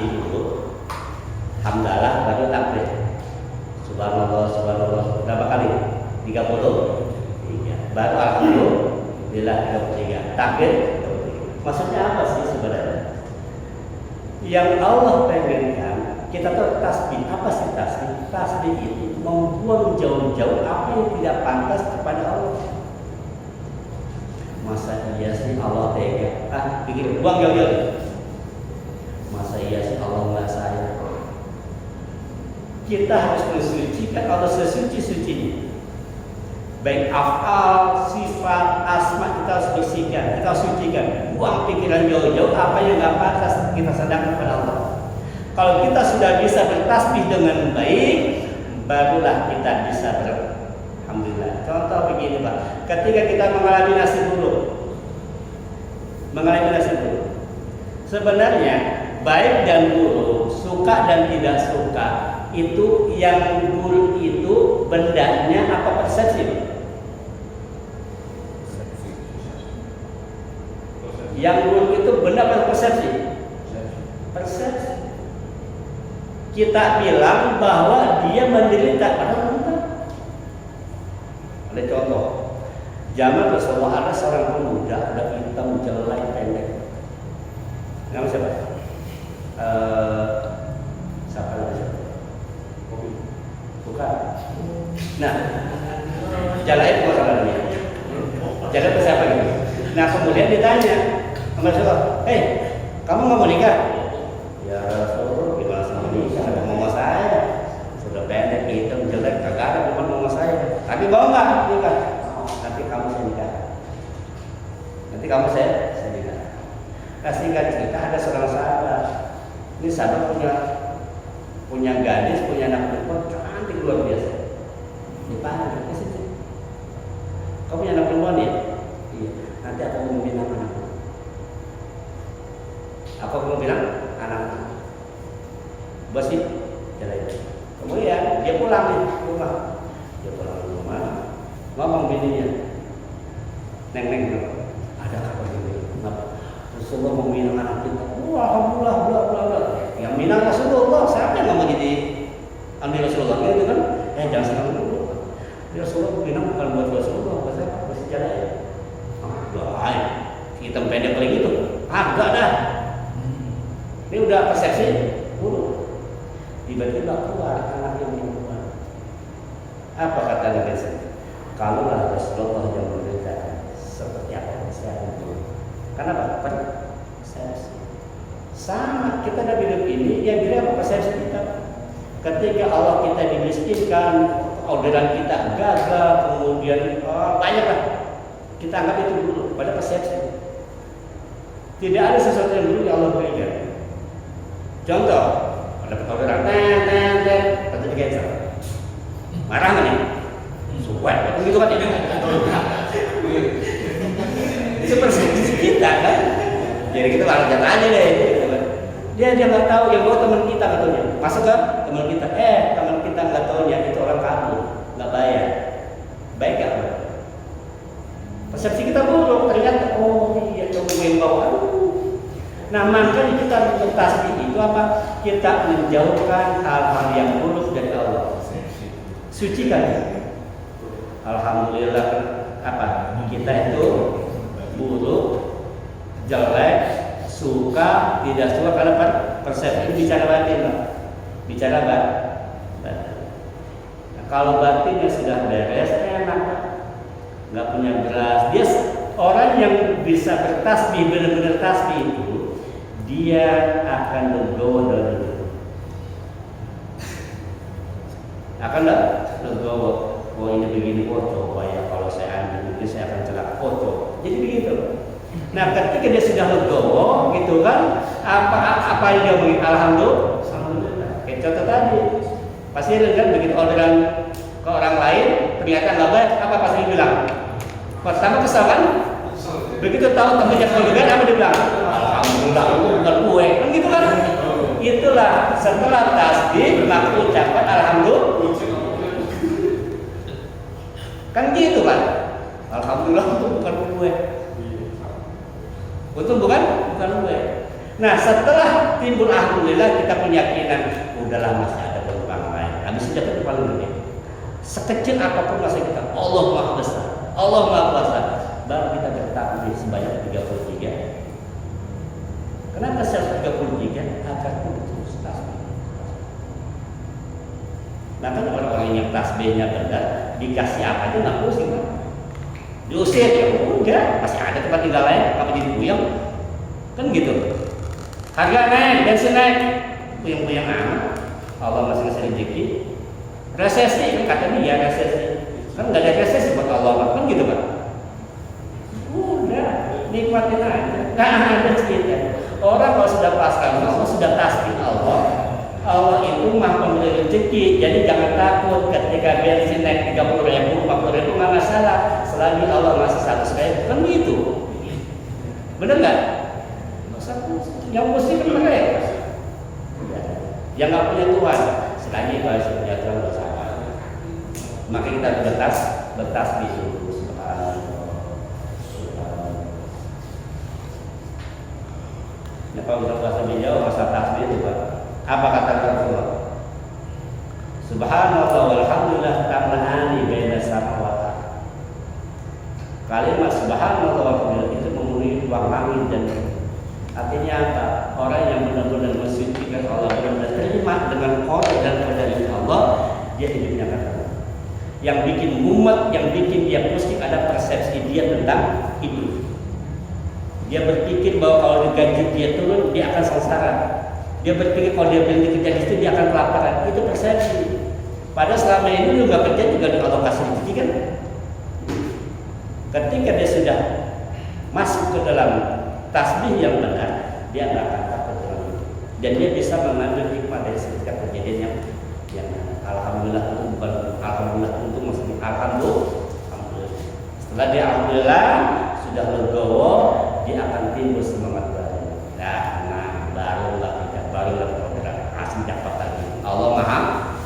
tasbih dulu, hamdalah baru takbir. Subhanallah, subhanallah. Berapa kali? 30. Iya. Baru alhamdulillah 33. Takbir 33. Maksudnya apa sih sebenarnya? Yang Allah pengenkan kita tahu tasbih. Apa sih tasbih? Tasbih itu membuang jauh-jauh apa yang tidak pantas kepada Allah. Masa iya sih Allah tega? Bikin buang jauh-jauh. Masa iya sih Allah nggak sayang? Kita harus mensucikan Allah sesuci-sucinya. Baik afal, sifat, asma kita harus bersihkan, kita harus sucikan. Buang pikiran jauh-jauh apa yang nggak pantas kita sedangkan kepada Allah. Kalau kita sudah bisa bertasbih dengan baik, barulah kita bisa alhamdulillah. Contoh begini Pak, ketika kita mengalami nasib buruk, sebenarnya baik dan buruk, suka dan tidak suka, itu yang buruk itu bendanya apa persepsi? Yang buruk itu benda apa persepsi? Persepsi. Kita bilang bahwa dia menderita, padahal bukan. Ada contoh, zaman Rasulullah ada seorang pemuda, ada hitam, jelek, pendek. Nama siapa? Siapa namanya? Bukan. Nah, jalan itu masalahnya. Jalan itu siapa gitu? Nah kemudian ditanya sama Rasulullah, kamu nggak mau nikah? Ya Rasulullah, gimana sama nikah? Ada mama saya, sudah pendek, hitam, jelek, kagak ada bukan mama saya. Tapi mau nggak nikah? Nanti kamu saya nikah. Nanti kamu saya nikah. Nah singkat cerita ada seorang sahabat. Ini sahabat punya gadis, punya anak perempuan cantik luar biasa. Dipanggil ke situ. Kamu punya anak perempuan ya? Iya. Nanti aku mau bilang anakku. Apa aku mau bilang anakku? Bersih, jalan. Kemudian dia pulang nih ke rumah. Dia pulang ke rumah, ngomong bininya, neng, ada kabar gini? Kenapa? Rasulullah mau bilang anak kita. Alhamdulillah, bla. Yang minang Rasulullah, siapa yang mau jadi ambil Rasulullah gitu kan? Jangan senang dulu. Rasulullah minang bukan buat Rasulullah, buat siapa? Buat sejarah ya. Hitam pendek paling itu, agak dah. Ini udah persepsi buruk. Tiba-tiba keluar anak yang perempuan. Apa kata Nabi? Kalau Rasulullah yang memberitakan seperti apa saya itu? Kenapa? Persepsi. Sama kita dalam hidup ini yang dia persepsi kita. Ketika Allah kita dimiskinkan, orderan kita gagal, kemudian banyak lah. Kita anggap itu dulu pada persepsi. Tidak ada sesuatu yang dulu yang Allah berikan. Contoh, ada orderan, atau di cancel. Marah nggak nih? Suwet, begitu kan ini. Itu persepsi kita kan. Jadi kita wajar aja deh. Dia nggak tahu yang bawa teman kita nggak tahunya. Masuk ke teman kita, teman kita nggak tahunya itu orang kabur, nggak bayar. Baik nggak? Persepsi kita buruk, ternyata iya coba yang bawa. Nah makanya kita bertasbih itu apa? Kita menjauhkan hal-hal yang buruk dari Allah. Sucikan. Alhamdulillah apa? Kita itu buruk, jelek, suka, tidak suka karena persepsi ini bicara batin lah. Bicara batin. Nah, kalau batinnya sudah beres, enak. Nggak punya beras. Dia orang yang bisa bertasbih, benar-benar tasbih itu, dia akan legowo dari itu. Akan legowo. Oh ini begini foto, ya kalau saya ambil ini saya akan celaka foto. Jadi begitu. Nah ketika dia sudah legowo, gitu kan, apa yang dia beri? Alhamdulillah. Kayak contoh tadi, pasti kan begitu orderan ke orang lain, ternyata nggak baik. Apa pasti bilang? Pertama kesal kan? Begitu tahu temannya orderan, apa dia bilang? Alhamdulillah, itu bukan kue, kan gitu kan? Itulah setelah tasbih maka ucapan alhamdulillah. Kan gitu kan? Alhamdulillah itu bukan kue. Itu bukan kue. Nah setelah timbul alhamdulillah kita punya keyakinan udahlah masih ada peluang lain. Habis itu kita paling gede. Sekecil apapun masih kita Allah Maha Besar, Allah Maha Kuasa. Baru kita bertakbir sebanyak 33. Kenapa 133? Agar terus tasbih. Nah kan orang-orang yang tasbihnya benar dikasih apa aja nggak pusing kan? Diusir ya udah, masih ada tempat tinggal lain, apa jadi puyeng? Kan gitu. Harga naik, bensin naik, puyeng-puyeng amat. Allah masih ngasih rezeki. Resesi, kata dia resesi. Kan nggak ada resesi buat Allah kan gitu kan? Udah, nikmatin aja. Nggak ada cerita. Orang kalau sudah pasrah, kalau sudah tasbih Allah itu Maha Pemberi rezeki. Jadi jangan takut ketika bensin naik 30.000, 40.000 nggak masalah. Selagi Allah masih 100.000, kan gitu. Bener nggak? Yang mesti kan mereka. Yang nggak punya Tuhan, selagi kalau punya Tuhan nggak salah. Maka kita bertasbih dulu. Nah, kalau kita bahasa beliau masa tasbih itu Pak. Apa kata Rasulullah? Subhanallah walhamdulillah tamla'ani baina samawati. Kalimat subhanallah walhamdulillah itu memenuhi ruang langit dan bumi. Artinya apa? Orang yang benar-benar mensucikan Allah, benar-benar terima dengan qada dan qadar Allah, dia hidupnya akan tenang. Yang bikin mumet, yang bikin dia pusing ada persepsi dia tentang hidup. Dia berpikir bahwa kalau gaji dia turun, dia akan sengsara. Dia berpikir kalau dia berhenti kerja di situ, dia akan kelaparan. Itu persepsi. Padahal selama ini lu nggak kerja juga dialokasi rezeki kan? Ketika dia sudah masuk ke dalam tasbih yang benar, dia nggak akan takut dalam hidup. Dan dia bisa mengambil hikmah dari setiap kejadian yang alhamdulillah itu bukan alhamdulillah itu maksudnya alhamdulillah. Setelah dia alhamdulillah sudah legowo, dia akan timbul semangat baru. Nah, barulah program asli dapat lagi. Allah Maha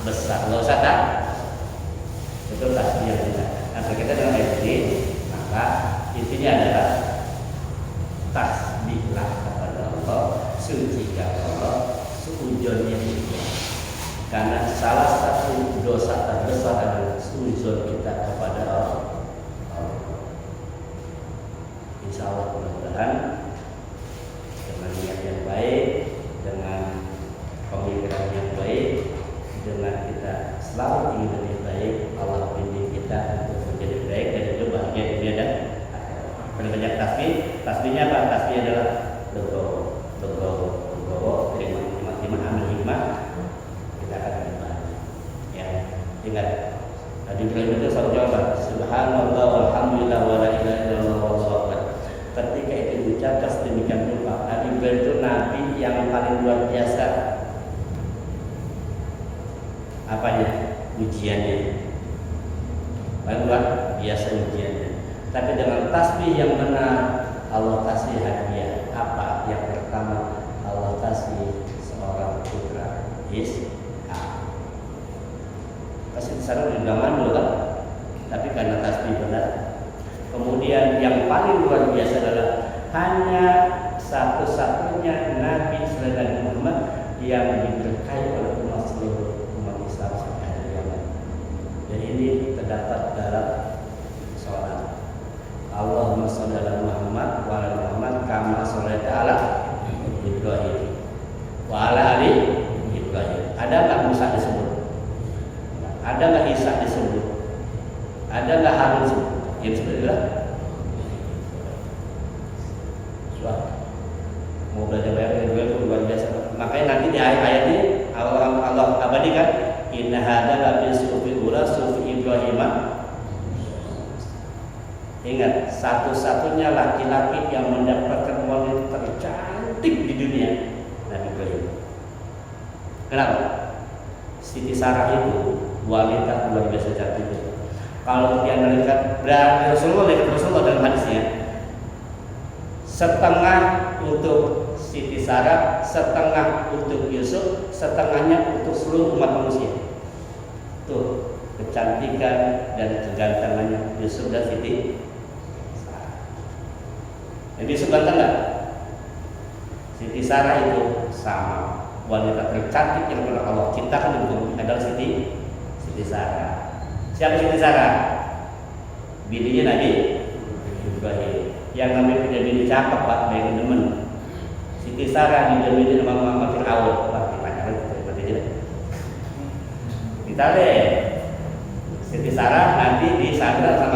Besar. Nggak usah tak? Betul tasbih yang benar. Nah, berkaitan dengan ayat ini, maka intinya adalah tasbihlah kepada Allah, sucikan Allah, seujurnya dia. Karena salah satu dosa terbesar adalah sujud kita kepada Allah. Insya Allah mudah-mudahan dengan niat yang baik, dengan pemikiran yang baik, dengan kita selalu ingin lebih baik, Allah bimbing kita untuk menjadi baik dan itu bahagia dunia dan akhirat. Banyak tasbih, tasbihnya apa? Tasbih adalah legowo, terima ambil hikmah, kita akan lebih bahagia. Ya, ingat. Tadi Ibrahim itu selalu jawab, Subhanallah walhamdulillah wa la ilaha illallah wallahu akbar. Ketika itu diucapkan sedemikian rupa, Nabi Ibrahim itu nabi yang paling luar biasa. Apanya? Ujiannya. Paling luar biasa ujiannya. Tapi dengan tasbih yang benar, Allah kasih hadiah. Apa? Yang pertama, Allah kasih seorang putra Ishak. Kasih sana udah mandul kan? Tapi karena tasbih benar. Kemudian yang paling luar biasa adalah hanya satu-satunya Nabi selain Muhammad yang diberkahi oleh umat seluruh umat Islam sampai hari kiamat. Dan ini terdapat dalam sholat. Allahumma sholli ala Muhammad wa ala Muhammad kama shollaita ala Ibrahim wa ala ali Ibrahim. Ada nggak Musa disebut? Ada nggak Isa disebut? Ada nggak Harun disebut? Yang sebetulnya mau belajar bayar dua luar biasa. Makanya nanti di ayat ini Allah abadikan inna hadza la bi sufi ula sufi Ibrahim. Ingat, satu-satunya laki-laki yang mendapatkan wanita tercantik di dunia Nabi Ibrahim. Kenapa? Siti Sarah itu wanita luar biasa cantik. Kalau dia melihat Rasulullah dalam hadisnya, setengah untuk Siti Sarah, setengah untuk Yusuf, setengahnya untuk seluruh umat manusia. Tuh kecantikan dan kegantengannya Yusuf dan Siti Sarah. Jadi Yusuf ganteng nggak? Siti Siti Sarah itu sama wanita tercantik yang pernah Allah ciptakan di bumi adalah Siti Sarah. Siapa Siti Sarah? Bininya Nabi Ibrahim. Yang namanya punya bini cakep Pak, baik teman. Siti Sarah dijamin sama Muhammad Fir'aun. Wah, gimana itu aja. Kita lihat Siti Sarah nanti disandra sama